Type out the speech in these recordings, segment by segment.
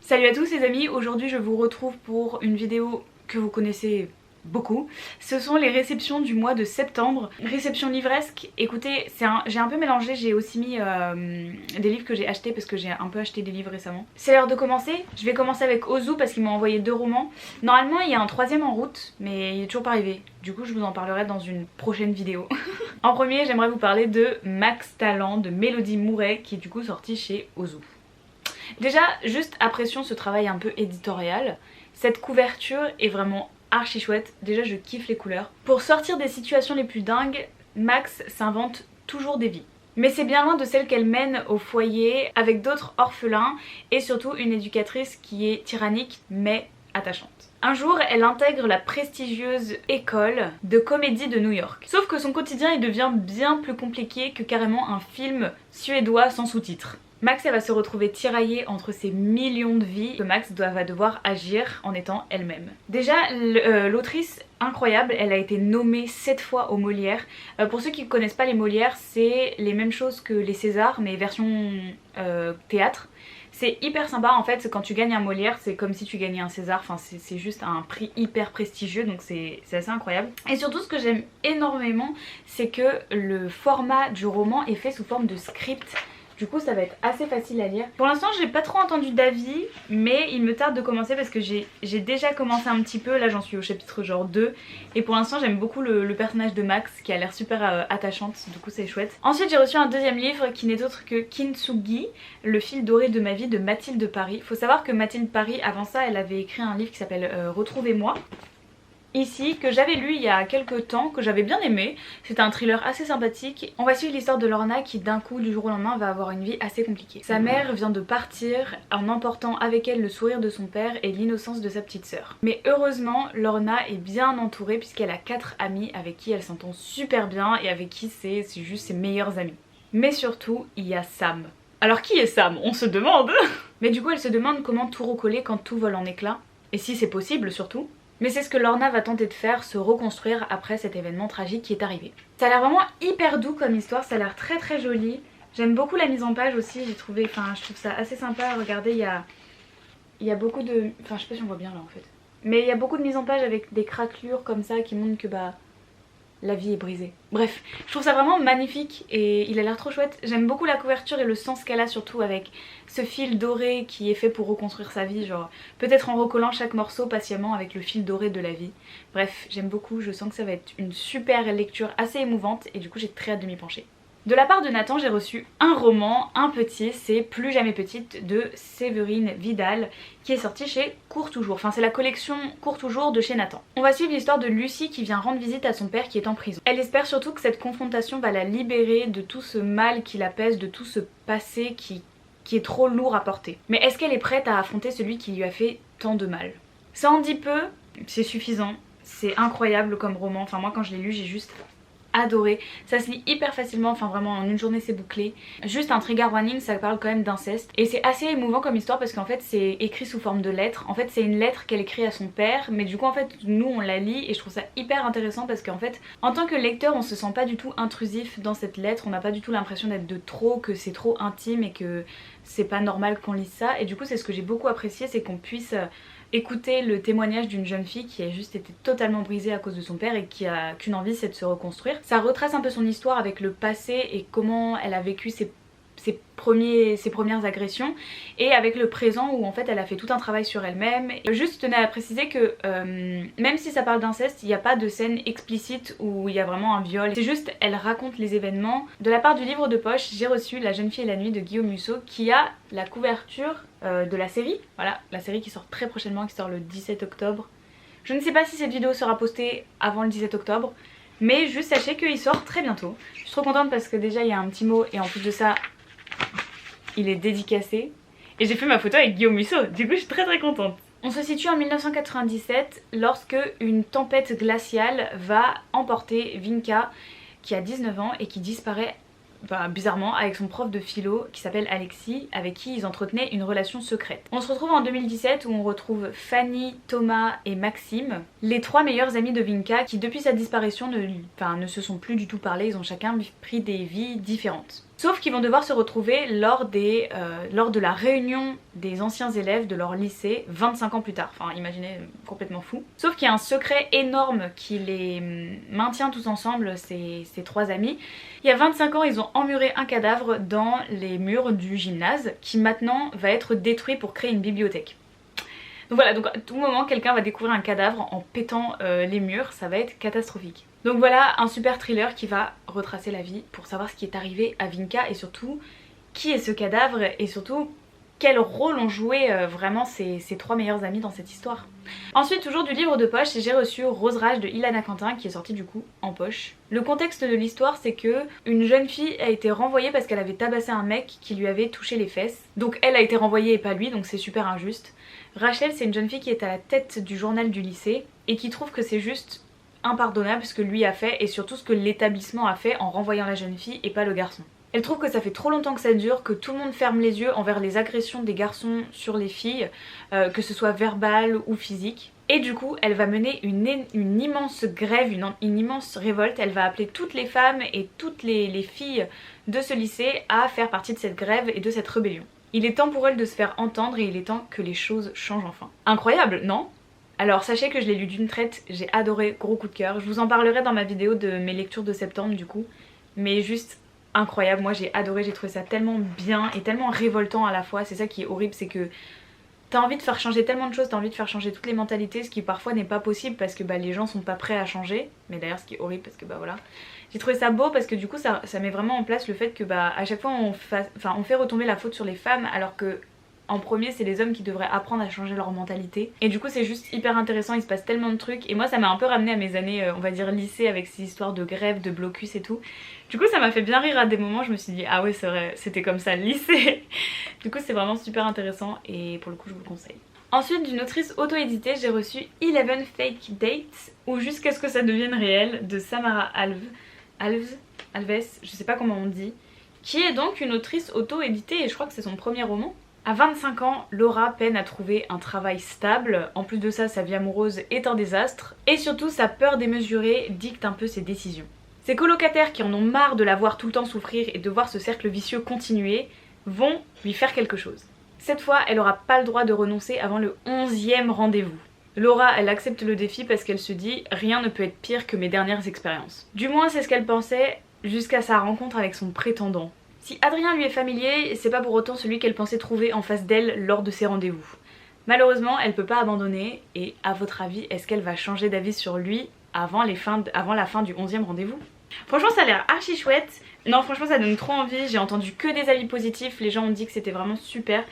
Salut à tous les amis, aujourd'hui je vous retrouve pour une vidéo que vous connaissez beaucoup. Ce sont les réceptions du mois de septembre. Réception livresque, écoutez, j'ai un peu mélangé, j'ai aussi mis des livres que j'ai achetés parce que j'ai un peu acheté des livres récemment. C'est l'heure de commencer, je vais commencer avec Ozu parce qu'il m'a envoyé 2 romans. Normalement il y a un 3e en route mais il est toujours pas arrivé. Du coup je vous en parlerai dans une prochaine vidéo. En premier j'aimerais vous parler de Max Talent de Mélodie Mouret qui est du coup sorti chez Ozu. Déjà, juste apprécions ce travail un peu éditorial. Cette couverture est vraiment archi chouette. Déjà, je kiffe les couleurs. Pour sortir des situations les plus dingues, Max s'invente toujours des vies. Mais c'est bien loin de celle qu'elle mène au foyer avec d'autres orphelins et surtout une éducatrice qui est tyrannique mais attachante. Un jour, elle intègre la prestigieuse école de comédie de New York. Sauf que son quotidien il devient bien plus compliqué que carrément un film suédois sans sous-titres. Max elle va se retrouver tiraillée entre ces millions de vies que Max va devoir agir en étant elle-même. Déjà l'autrice incroyable, elle a été nommée 7 fois aux Molières. Pour ceux qui ne connaissent pas les Molières, c'est les mêmes choses que les Césars mais version théâtre. C'est hyper sympa en fait, quand tu gagnes un Molière c'est comme si tu gagnais un César, enfin c'est juste un prix hyper prestigieux donc c'est assez incroyable. Et surtout ce que j'aime énormément c'est que le format du roman est fait sous forme de script. Du coup ça va être assez facile à lire. Pour l'instant j'ai pas trop entendu d'avis mais il me tarde de commencer parce que j'ai déjà commencé un petit peu. Là j'en suis au chapitre genre 2 et pour l'instant j'aime beaucoup le personnage de Max qui a l'air super attachante, du coup c'est chouette. Ensuite j'ai reçu un 2e livre qui n'est autre que Kintsugi, le fil doré de ma vie de Mathilde Paris. Faut savoir que Mathilde Paris avant ça elle avait écrit un livre qui s'appelle Retrouvez-moi. Ici, que j'avais lu il y a quelques temps, que j'avais bien aimé. C'était un thriller assez sympathique. On va suivre l'histoire de Lorna qui d'un coup, du jour au lendemain, va avoir une vie assez compliquée. Sa mère vient de partir en emportant avec elle le sourire de son père et l'innocence de sa petite sœur. Mais heureusement, Lorna est bien entourée puisqu'elle a 4 amis avec qui elle s'entend super bien et avec qui c'est juste ses meilleurs amis. Mais surtout, il y a Sam. Alors qui est Sam? On se demande. Mais du coup, elle se demande comment tout recoller quand tout vole en éclats. Et si c'est possible surtout. Mais c'est ce que Lorna va tenter de faire, se reconstruire après cet événement tragique qui est arrivé. Ça a l'air vraiment hyper doux comme histoire, ça a l'air très joli. J'aime beaucoup la mise en page aussi, je trouve ça assez sympa. Regardez, il y a beaucoup de... Enfin je sais pas si on voit bien là en fait. Mais il y a beaucoup de mise en page avec des craquelures comme ça qui montrent que la vie est brisée. Bref, je trouve ça vraiment magnifique et il a l'air trop chouette. J'aime beaucoup la couverture et le sens qu'elle a surtout avec ce fil doré qui est fait pour reconstruire sa vie, genre peut-être en recollant chaque morceau patiemment avec le fil doré de la vie. Bref, j'aime beaucoup, je sens que ça va être une super lecture assez émouvante et du coup j'ai très hâte de m'y pencher. De la part de Nathan, j'ai reçu un roman, un petit, c'est Plus jamais petite de Séverine Vidal qui est sorti chez Cours Toujours. Enfin c'est la collection Cours Toujours de chez Nathan. On va suivre l'histoire de Lucie qui vient rendre visite à son père qui est en prison. Elle espère surtout que cette confrontation va la libérer de tout ce mal qui la pèse, de tout ce passé qui est trop lourd à porter. Mais est-ce qu'elle est prête à affronter celui qui lui a fait tant de mal? Ça en dit peu, c'est suffisant, c'est incroyable comme roman. Enfin moi quand je l'ai lu j'ai juste adoré, ça se lit hyper facilement, enfin vraiment en une journée c'est bouclé. Juste un trigger warning, ça parle quand même d'inceste et c'est assez émouvant comme histoire parce qu'en fait c'est écrit sous forme de lettre. En fait c'est une lettre qu'elle écrit à son père mais du coup en fait nous on la lit et je trouve ça hyper intéressant parce qu'en fait en tant que lecteur on se sent pas du tout intrusif dans cette lettre, on n'a pas du tout l'impression d'être de trop, que c'est trop intime et que c'est pas normal qu'on lise ça et du coup c'est ce que j'ai beaucoup apprécié, c'est qu'on puisse écouter le témoignage d'une jeune fille qui a juste été totalement brisée à cause de son père et qui a qu'une envie, c'est de se reconstruire. Ça retrace un peu son histoire avec le passé et comment elle a vécu ses premières agressions et avec le présent où en fait elle a fait tout un travail sur elle-même. Juste je tenais à préciser que même si ça parle d'inceste, il n'y a pas de scène explicite où il y a vraiment un viol. C'est juste elle raconte les événements. De la part du livre de poche, j'ai reçu La jeune fille et la nuit de Guillaume Musso qui a la couverture de la série. Voilà, la série qui sort très prochainement, qui sort le 17 octobre. Je ne sais pas si cette vidéo sera postée avant le 17 octobre. Mais juste sachez qu'il sort très bientôt. Je suis trop contente parce que déjà il y a un petit mot et en plus de ça il est dédicacé. Et j'ai fait ma photo avec Guillaume Musso, du coup je suis très contente. On se situe en 1997 lorsque une tempête glaciale va emporter Vinka qui a 19 ans et qui disparaît bizarrement avec son prof de philo qui s'appelle Alexis, avec qui ils entretenaient une relation secrète. On se retrouve en 2017 où on retrouve Fanny, Thomas et Maxime, les 3 meilleurs amis de Vinka qui depuis sa disparition ne se sont plus du tout parlé, ils ont chacun pris des vies différentes. Sauf qu'ils vont devoir se retrouver lors de la réunion des anciens élèves de leur lycée 25 ans plus tard. Enfin imaginez, complètement fou. Sauf qu'il y a un secret énorme qui les maintient tous ensemble, ces trois amis. Il y a 25 ans, ils ont emmuré un cadavre dans les murs du gymnase qui maintenant va être détruit pour créer une bibliothèque. Donc voilà, donc à tout moment quelqu'un va découvrir un cadavre en pétant les murs, ça va être catastrophique. Donc voilà un super thriller qui va retracer la vie pour savoir ce qui est arrivé à Vinka et surtout qui est ce cadavre et surtout quel rôle ont joué vraiment ces trois meilleurs amis dans cette histoire. Ensuite toujours du livre de poche, j'ai reçu Rose Rage de Ilana Quentin qui est sorti du coup en poche. Le contexte de l'histoire c'est que une jeune fille a été renvoyée parce qu'elle avait tabassé un mec qui lui avait touché les fesses. Donc elle a été renvoyée et pas lui, donc c'est super injuste. Rachel c'est une jeune fille qui est à la tête du journal du lycée et qui trouve que c'est juste impardonnable ce que lui a fait et surtout ce que l'établissement a fait en renvoyant la jeune fille et pas le garçon. Elle trouve que ça fait trop longtemps que ça dure, que tout le monde ferme les yeux envers les agressions des garçons sur les filles, que ce soit verbal ou physique. Et du coup, elle va mener une immense grève, une immense révolte. Elle va appeler toutes les femmes et toutes les filles de ce lycée à faire partie de cette grève et de cette rébellion. Il est temps pour elle de se faire entendre et il est temps que les choses changent enfin. Incroyable, non ? Alors sachez que je l'ai lu d'une traite, j'ai adoré, gros coup de cœur. Je vous en parlerai dans ma vidéo de mes lectures de septembre du coup. Mais juste incroyable, moi j'ai adoré, j'ai trouvé ça tellement bien et tellement révoltant à la fois. C'est ça qui est horrible, c'est que t'as envie de faire changer tellement de choses, t'as envie de faire changer toutes les mentalités, ce qui parfois n'est pas possible parce que les gens sont pas prêts à changer. Mais d'ailleurs ce qui est horrible parce que voilà. J'ai trouvé ça beau parce que du coup ça met vraiment en place le fait que à chaque fois on fait retomber la faute sur les femmes alors que en premier c'est les hommes qui devraient apprendre à changer leur mentalité. Et du coup c'est juste hyper intéressant, il se passe tellement de trucs. Et moi ça m'a un peu ramené à mes années on va dire lycée avec ces histoires de grève, de blocus et tout. Du coup ça m'a fait bien rire à des moments, je me suis dit ah ouais c'est vrai, c'était comme ça le lycée. Du coup c'est vraiment super intéressant et pour le coup je vous le conseille. Ensuite d'une autrice auto-éditée j'ai reçu 11 Fake Dates ou Jusqu'à ce que ça devienne réel de Samara Alves, je sais pas comment on dit, qui est donc une autrice auto-éditée et je crois que c'est son premier roman. À 25 ans, Laura peine à trouver un travail stable, en plus de ça sa vie amoureuse est un désastre, et surtout sa peur démesurée dicte un peu ses décisions. Ses colocataires qui en ont marre de la voir tout le temps souffrir et de voir ce cercle vicieux continuer, vont lui faire quelque chose. Cette fois, elle aura pas le droit de renoncer avant le 11e rendez-vous. Laura, elle accepte le défi parce qu'elle se dit « rien ne peut être pire que mes dernières expériences ». Du moins c'est ce qu'elle pensait jusqu'à sa rencontre avec son prétendant. Si Adrien lui est familier, c'est pas pour autant celui qu'elle pensait trouver en face d'elle lors de ses rendez-vous. Malheureusement, elle peut pas abandonner et à votre avis, est-ce qu'elle va changer d'avis sur lui avant la fin du 11e rendez-vous? Franchement ça a l'air archi chouette, non franchement ça donne trop envie, j'ai entendu que des avis positifs, les gens ont dit que c'était vraiment super,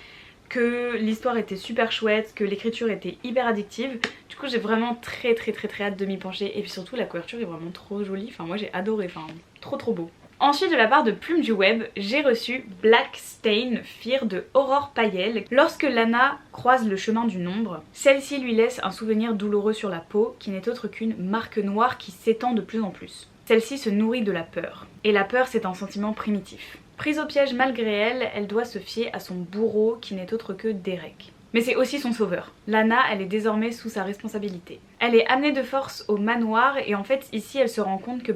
que l'histoire était super chouette, que l'écriture était hyper addictive. Du coup j'ai vraiment très hâte de m'y pencher et puis surtout la couverture est vraiment trop jolie, enfin moi j'ai adoré, enfin trop beau. Ensuite de la part de Plume du Web, j'ai reçu Black Stain Fear de Aurore Payel. Lorsque Lana croise le chemin du nombre, celle-ci lui laisse un souvenir douloureux sur la peau qui n'est autre qu'une marque noire qui s'étend de plus en plus. Celle-ci se nourrit de la peur. Et la peur c'est un sentiment primitif. Prise au piège malgré elle, elle doit se fier à son bourreau qui n'est autre que Derek. Mais c'est aussi son sauveur. Lana, elle est désormais sous sa responsabilité. Elle est amenée de force au manoir et en fait ici elle se rend compte que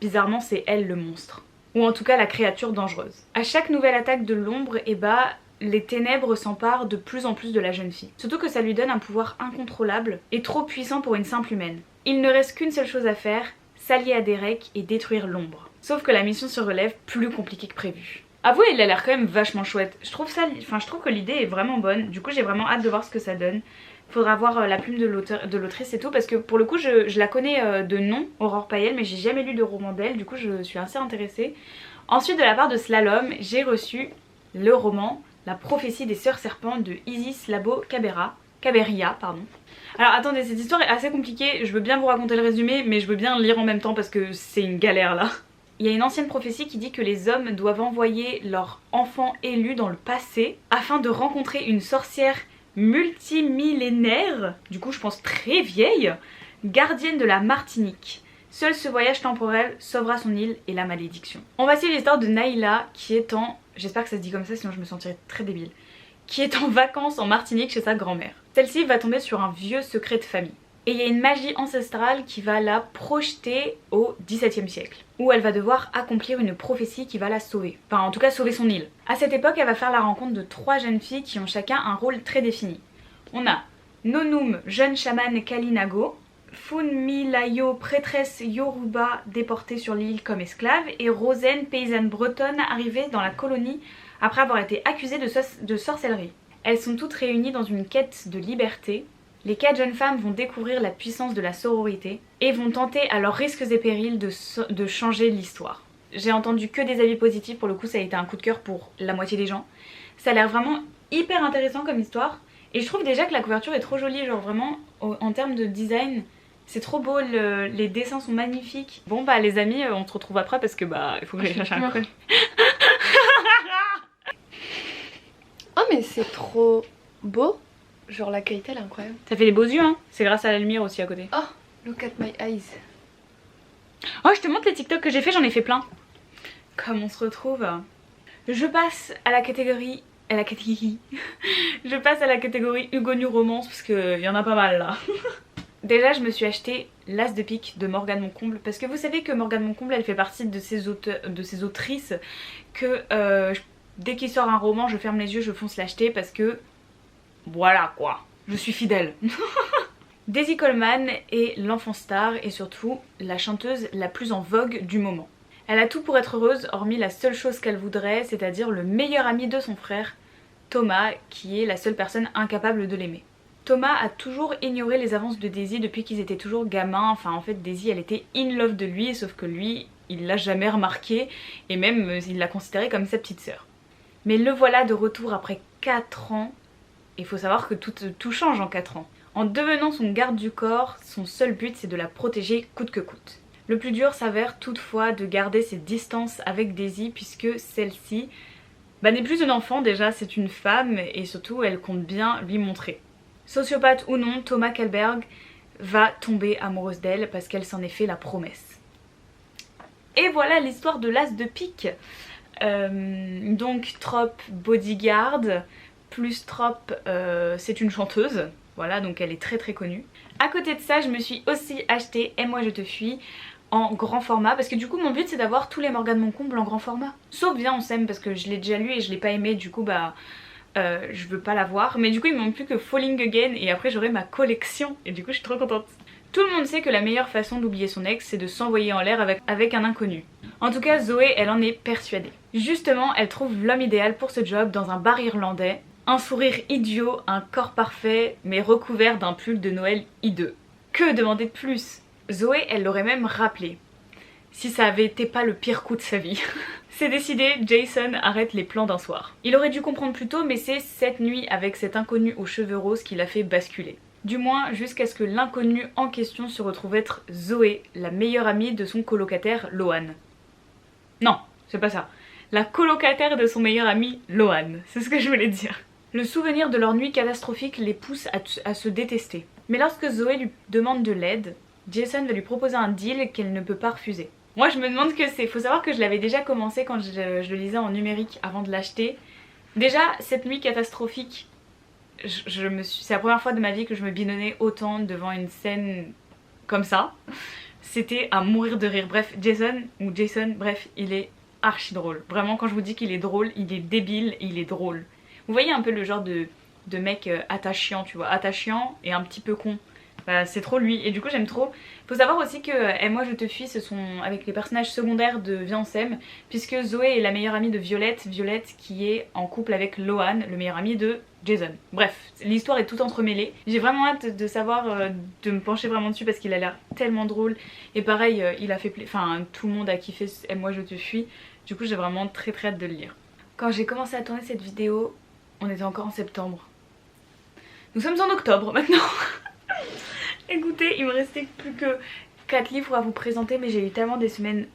bizarrement c'est elle le monstre. Ou en tout cas la créature dangereuse. À chaque nouvelle attaque de l'ombre, les ténèbres s'emparent de plus en plus de la jeune fille. Surtout que ça lui donne un pouvoir incontrôlable et trop puissant pour une simple humaine. Il ne reste qu'une seule chose à faire, s'allier à Derek et détruire l'ombre. Sauf que la mission se relève plus compliquée que prévu. Avouez, il a l'air quand même vachement chouette. Je trouve que l'idée est vraiment bonne. Du coup j'ai vraiment hâte de voir ce que ça donne. Faudra voir la plume de l'autrice et tout parce que pour le coup je la connais de nom, Aurore Payel, mais j'ai jamais lu de roman d'elle, du coup je suis assez intéressée. Ensuite de la part de Slalom, j'ai reçu le roman La prophétie des sœurs serpents de Isis Labo Caberia. Alors attendez, cette histoire est assez compliquée, je veux bien vous raconter le résumé mais je veux bien le lire en même temps parce que c'est une galère là. Il y a une ancienne prophétie qui dit que les hommes doivent envoyer leur enfant élu dans le passé afin de rencontrer une sorcière multimillénaire, du coup je pense très vieille, gardienne de la Martinique. Seul ce voyage temporel sauvera son île et la malédiction. On va suivre l'histoire de Naïla qui est j'espère que ça se dit comme ça sinon je me sentirais très débile, qui est en vacances en Martinique chez sa grand-mère. Celle-ci va tomber sur un vieux secret de famille. Et il y a une magie ancestrale qui va la projeter au XVIIe siècle, où elle va devoir accomplir une prophétie qui va la sauver. Enfin, en tout cas, sauver son île. À cette époque, elle va faire la rencontre de 3 jeunes filles qui ont chacun un rôle très défini. On a Nonum, jeune chaman Kalinago, Funmilayo, prêtresse Yoruba déportée sur l'île comme esclave, et Rosen, paysanne bretonne arrivée dans la colonie après avoir été accusée de sorcellerie. Elles sont toutes réunies dans une quête de liberté. Les 4 jeunes femmes vont découvrir la puissance de la sororité et vont tenter à leurs risques et périls de changer l'histoire. J'ai entendu que des avis positifs, pour le coup ça a été un coup de cœur pour la moitié des gens. Ça a l'air vraiment hyper intéressant comme histoire et je trouve déjà que la couverture est trop jolie, genre vraiment en termes de design c'est trop beau, les dessins sont magnifiques. Bon bah les amis, on se retrouve après parce que bah il faut que j'aille chercher un colis. Oh mais c'est trop beau. Genre la qualité elle est incroyable. Ça fait des beaux yeux hein, c'est grâce à la lumière aussi à côté. Oh, look at my eyes. Oh je te montre les TikTok que j'ai fait, j'en ai fait plein. Comme on se retrouve. Je passe à la catégorie... Je passe à la catégorie Hugo New Romance parce qu'il y en a pas mal là. Déjà je me suis acheté l'As de pique de Morgane Moncomble parce que vous savez que Morgane Moncomble elle fait partie de ces autrices que dès qu'il sort un roman je ferme les yeux, je fonce l'acheter parce que voilà quoi, je suis fidèle. Daisy Coleman est l'enfant star et surtout la chanteuse la plus en vogue du moment. Elle a tout pour être heureuse hormis la seule chose qu'elle voudrait, c'est-à-dire le meilleur ami de son frère, Thomas, qui est la seule personne incapable de l'aimer. Thomas a toujours ignoré les avances de Daisy depuis qu'ils étaient toujours gamins, enfin en fait Daisy elle était in love de lui sauf que lui il l'a jamais remarqué et même il l'a considérée comme sa petite sœur. Mais le voilà de retour après 4 ans. Il faut savoir que tout change en 4 ans. En devenant son garde du corps, son seul but c'est de la protéger coûte que coûte. Le plus dur s'avère toutefois de garder ses distances avec Daisy puisque celle-ci n'est plus une enfant déjà, c'est une femme et surtout elle compte bien lui montrer. Sociopathe ou non, Thomas Kalberg va tomber amoureuse d'elle parce qu'elle s'en est fait la promesse. Et voilà l'histoire de l'As de pique. Donc trope bodyguard, plus trope c'est une chanteuse, voilà donc elle est très très connue. À côté de ça je me suis aussi acheté Aime-moi je te fuis en grand format parce que du coup mon but c'est d'avoir tous les Morgane Moncomble en grand format. Sauf Viens on s'aime parce que je l'ai déjà lu et je l'ai pas aimé, du coup bah je veux pas l'avoir. Mais du coup il me manque plus que Falling Again et après j'aurai ma collection et du coup je suis trop contente. Tout le monde sait que la meilleure façon d'oublier son ex c'est de s'envoyer en l'air avec un inconnu. En tout cas Zoé elle en est persuadée. Justement elle trouve l'homme idéal pour ce job dans un bar irlandais. Un sourire idiot, un corps parfait mais recouvert d'un pull de Noël hideux. Que demander de plus? Zoé elle l'aurait même rappelé. Si ça avait été pas le pire coup de sa vie. C'est décidé, Jason arrête les plans d'un soir. Il aurait dû comprendre plus tôt mais c'est cette nuit avec cet inconnu aux cheveux roses qui l'a fait basculer. Du moins jusqu'à ce que l'inconnu en question se retrouve être Zoé, la meilleure amie de son colocataire Lohan. Non, c'est pas ça. La colocataire de son meilleur ami Lohan, c'est ce que je voulais dire. Le souvenir de leur nuit catastrophique les pousse à se détester. Mais lorsque Zoé lui demande de l'aide, Jason va lui proposer un deal qu'elle ne peut pas refuser. Moi je me demande ce que c'est, faut savoir que je l'avais déjà commencé quand je le lisais en numérique avant de l'acheter. Déjà cette nuit catastrophique, c'est la première fois de ma vie que je me binonnais autant devant une scène comme ça. C'était à mourir de rire. Bref, Jason, bref, il est archi drôle. Vraiment quand je vous dis qu'il est drôle, il est débile et il est drôle. Vous voyez un peu le genre de mec attachant, tu vois, attachant et un petit peu con. Bah, c'est trop lui et du coup j'aime trop. Faut savoir aussi que Moi je te fuis ce sont avec les personnages secondaires de Viens on s'aime puisque Zoé est la meilleure amie de Violette, Violette qui est en couple avec Lohan, le meilleur ami de Jason. Bref, l'histoire est tout entremêlée. J'ai vraiment hâte de savoir, de me pencher vraiment dessus parce qu'il a l'air tellement drôle et pareil il a fait tout le monde a kiffé Moi je te fuis. Du coup j'ai vraiment très très hâte de le lire. Quand j'ai commencé à tourner cette vidéo, on était encore en septembre. Nous sommes en octobre maintenant. Écoutez, il me restait plus que 4 livres à vous présenter mais j'ai eu tellement des semaines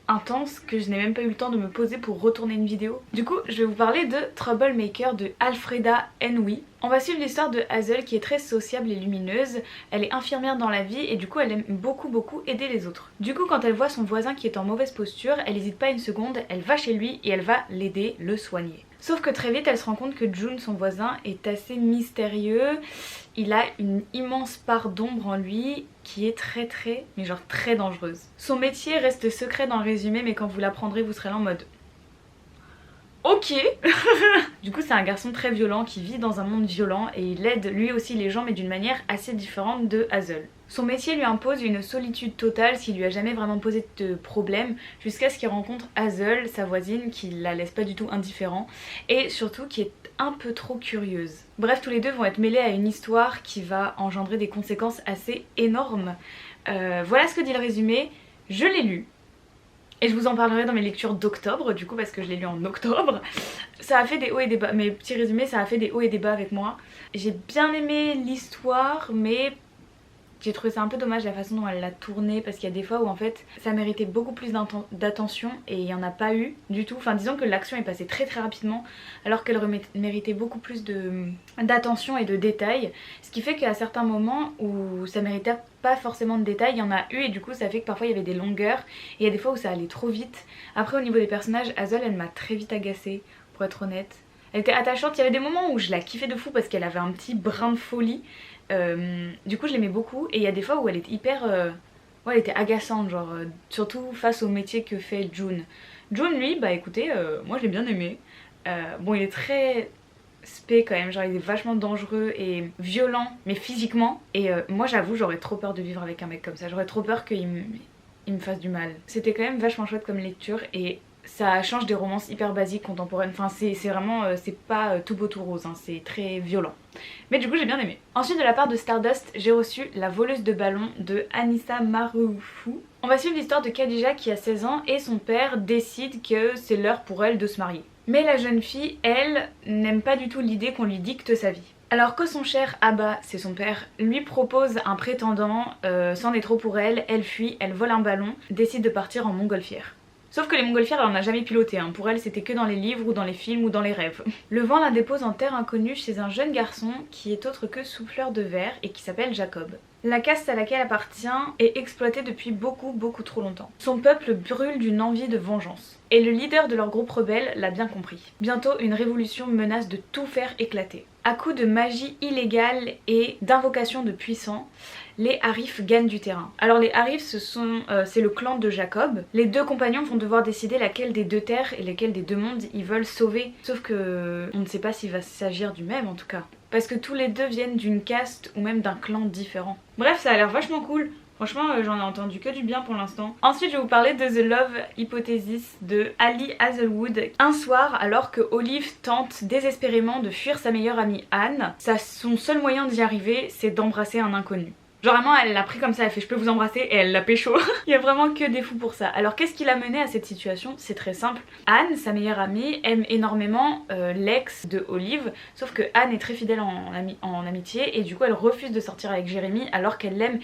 intenses que je n'ai même pas eu le temps de me poser pour retourner une vidéo. Du coup, je vais vous parler de Troublemaker de Alfreda Henwy. On va suivre l'histoire de Hazel qui est très sociable et lumineuse. Elle est infirmière dans la vie et du coup elle aime beaucoup aider les autres. Du coup quand elle voit son voisin qui est en mauvaise posture, elle n'hésite pas une seconde, elle va chez lui et elle va l'aider, le soigner. Sauf que très vite elle se rend compte que Jun, son voisin, est assez mystérieux. Il a une immense part d'ombre en lui qui est mais genre très dangereuse. Son métier reste secret dans le résumé, mais quand vous l'apprendrez vous serez là en mode ok. Du coup c'est un garçon très violent qui vit dans un monde violent et il aide lui aussi les gens mais d'une manière assez différente de Hazel. Son métier lui impose une solitude totale s'il lui a jamais vraiment posé de problème jusqu'à ce qu'il rencontre Hazel, sa voisine, qui la laisse pas du tout indifférent et surtout qui est un peu trop curieuse. Bref, tous les deux vont être mêlés à une histoire qui va engendrer des conséquences assez énormes. Voilà ce que dit le résumé, je l'ai lu. Et je vous en parlerai dans mes lectures d'octobre, du coup, parce que je l'ai lu en octobre. Ça a fait des hauts et des bas, mes petits résumés, ça a fait des hauts et des bas avec moi. J'ai bien aimé l'histoire, mais j'ai trouvé ça un peu dommage la façon dont elle l'a tournée, parce qu'il y a des fois où en fait ça méritait beaucoup plus d'attention et il n'y en a pas eu du tout. Enfin disons que l'action est passée très rapidement alors qu'elle méritait beaucoup plus d'attention et de détails. Ce qui fait qu'à certains moments où ça méritait pas forcément de détails, il y en a eu et du coup ça fait que parfois il y avait des longueurs et il y a des fois où ça allait trop vite. Après au niveau des personnages, Hazel elle m'a très vite agacée pour être honnête. Elle était attachante, il y avait des moments où je la kiffais de fou parce qu'elle avait un petit brin de folie. Du coup je l'aimais beaucoup et il y a des fois où elle était hyper... ouais, elle était agaçante genre, surtout face au métier que fait Jun. Jun lui, bah écoutez, moi je l'ai bien aimé. Bon il est très spé quand même, genre il est vachement dangereux et violent mais physiquement. Et moi j'avoue j'aurais trop peur de vivre avec un mec comme ça, j'aurais trop peur qu'il me fasse du mal. C'était quand même vachement chouette comme lecture et ça change des romances hyper basiques contemporaines. Enfin c'est vraiment, c'est pas tout beau tout rose, hein. C'est très violent. Mais du coup j'ai bien aimé. Ensuite de la part de Stardust, j'ai reçu La voleuse de ballons de Anissa Marufu. On va suivre l'histoire de Khadija qui a 16 ans et son père décide que c'est l'heure pour elle de se marier. Mais la jeune fille, elle, n'aime pas du tout l'idée qu'on lui dicte sa vie. Alors que son cher Abba, c'est son père, lui propose un prétendant, c'en est trop pour elle, elle fuit, elle vole un ballon, décide de partir en montgolfière. Sauf que les montgolfières elle en a jamais piloté, hein. Pour elle c'était que dans les livres ou dans les films ou dans les rêves. Le vent la dépose en terre inconnue chez un jeune garçon qui est autre que Souffleur de verre et qui s'appelle Jacob. La caste à laquelle elle appartient est exploitée depuis beaucoup trop longtemps. Son peuple brûle d'une envie de vengeance. Et le leader de leur groupe rebelle l'a bien compris. Bientôt une révolution menace de tout faire éclater. À coup de magie illégale et d'invocation de puissants, les Harif gagnent du terrain. Alors les Harif c'est le clan de Jacob. Les deux compagnons vont devoir décider laquelle des deux terres et laquelle des deux mondes ils veulent sauver. Sauf que on ne sait pas s'il va s'agir du même en tout cas. Parce que tous les deux viennent d'une caste ou même d'un clan différent. Bref, ça a l'air vachement cool. Franchement, j'en ai entendu que du bien pour l'instant. Ensuite, je vais vous parler de The Love Hypothesis de Ali Hazelwood. Un soir, alors que Olive tente désespérément de fuir sa meilleure amie Anne, son seul moyen d'y arriver, c'est d'embrasser un inconnu. Genre vraiment elle l'a pris comme ça, elle fait je peux vous embrasser et elle l'a pécho. Il y a vraiment que des fous pour ça. Alors qu'est-ce qui l'a mené à cette situation? C'est très simple. Anne, sa meilleure amie, aime énormément l'ex de Olive. Sauf que Anne est très fidèle en amitié et du coup elle refuse de sortir avec Jérémy alors qu'elle l'aime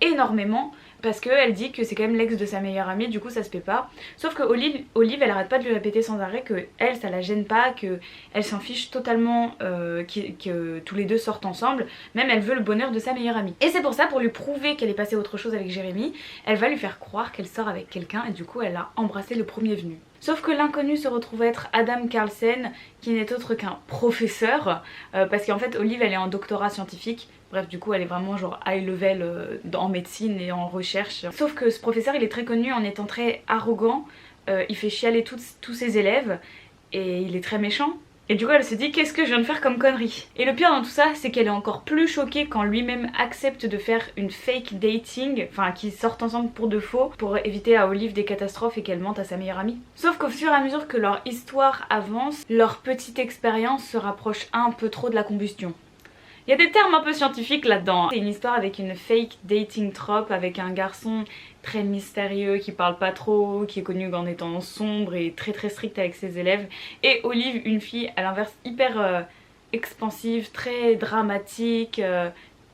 énormément. Parce qu'elle dit que c'est quand même l'ex de sa meilleure amie, du coup ça se fait pas. Sauf que Olive elle arrête pas de lui répéter sans arrêt que elle ça la gêne pas, que elle s'en fiche totalement que tous les deux sortent ensemble. Même elle veut le bonheur de sa meilleure amie. Et c'est pour ça, pour lui prouver qu'elle est passée à autre chose avec Jérémy, elle va lui faire croire qu'elle sort avec quelqu'un et du coup elle a embrassé le premier venu. Sauf que l'inconnu se retrouve être Adam Carlsen, qui n'est autre qu'un professeur, parce qu'en fait Olive elle est en doctorat scientifique. Bref, du coup elle est vraiment genre high level en médecine et en recherche. Sauf que ce professeur il est très connu en étant très arrogant, il fait chialer tous ses élèves et il est très méchant. Et du coup elle se dit qu'est-ce que je viens de faire comme connerie. Et le pire dans tout ça c'est qu'elle est encore plus choquée quand lui-même accepte de faire une fake dating, enfin qu'ils sortent ensemble pour de faux, pour éviter à Olive des catastrophes et qu'elle mente à sa meilleure amie. Sauf qu'au fur et à mesure que leur histoire avance, leur petite expérience se rapproche un peu trop de la combustion. Il y a des termes un peu scientifiques là-dedans. C'est une histoire avec une fake dating trope, avec un garçon très mystérieux qui parle pas trop, qui est connu en étant sombre et très strict avec ses élèves. Et Olive, une fille à l'inverse hyper expansive, très dramatique,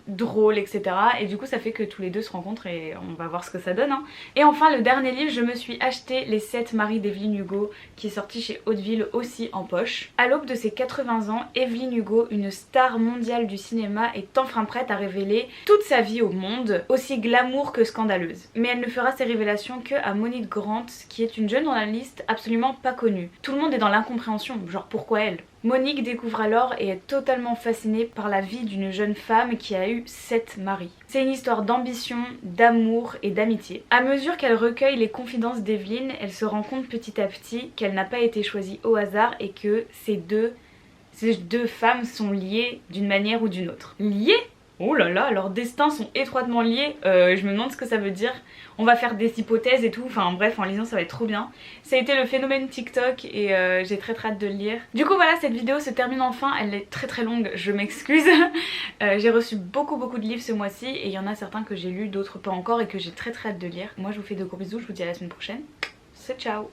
drôle, etc. Et du coup ça fait que tous les deux se rencontrent et on va voir ce que ça donne hein. Et enfin le dernier livre, je me suis acheté Les 7 maris d'Evelyn Hugo qui est sorti chez Hauteville aussi en poche. À l'aube de ses 80 ans, Evelyn Hugo, une star mondiale du cinéma, est enfin prête à révéler toute sa vie au monde, aussi glamour que scandaleuse. Mais elle ne fera ses révélations que à Monique Grant, qui est une jeune journaliste absolument pas connue. Tout le monde est dans l'incompréhension, genre pourquoi elle ? Monique découvre alors et est totalement fascinée par la vie d'une jeune femme qui a eu 7 maris. C'est une histoire d'ambition, d'amour et d'amitié. À mesure qu'elle recueille les confidences d'Evelyn, elle se rend compte petit à petit qu'elle n'a pas été choisie au hasard et que ces deux femmes sont liées d'une manière ou d'une autre. Liées ? Oh là là, leurs destins sont étroitement liés, je me demande ce que ça veut dire. On va faire des hypothèses et tout, enfin bref, en lisant ça va être trop bien. Ça a été le phénomène TikTok et j'ai très hâte de le lire. Du coup voilà, cette vidéo se termine enfin, elle est très longue, je m'excuse. J'ai reçu beaucoup de livres ce mois-ci et il y en a certains que j'ai lus, d'autres pas encore et que j'ai très hâte de lire. Moi je vous fais de gros bisous, je vous dis à la semaine prochaine. C'est ciao.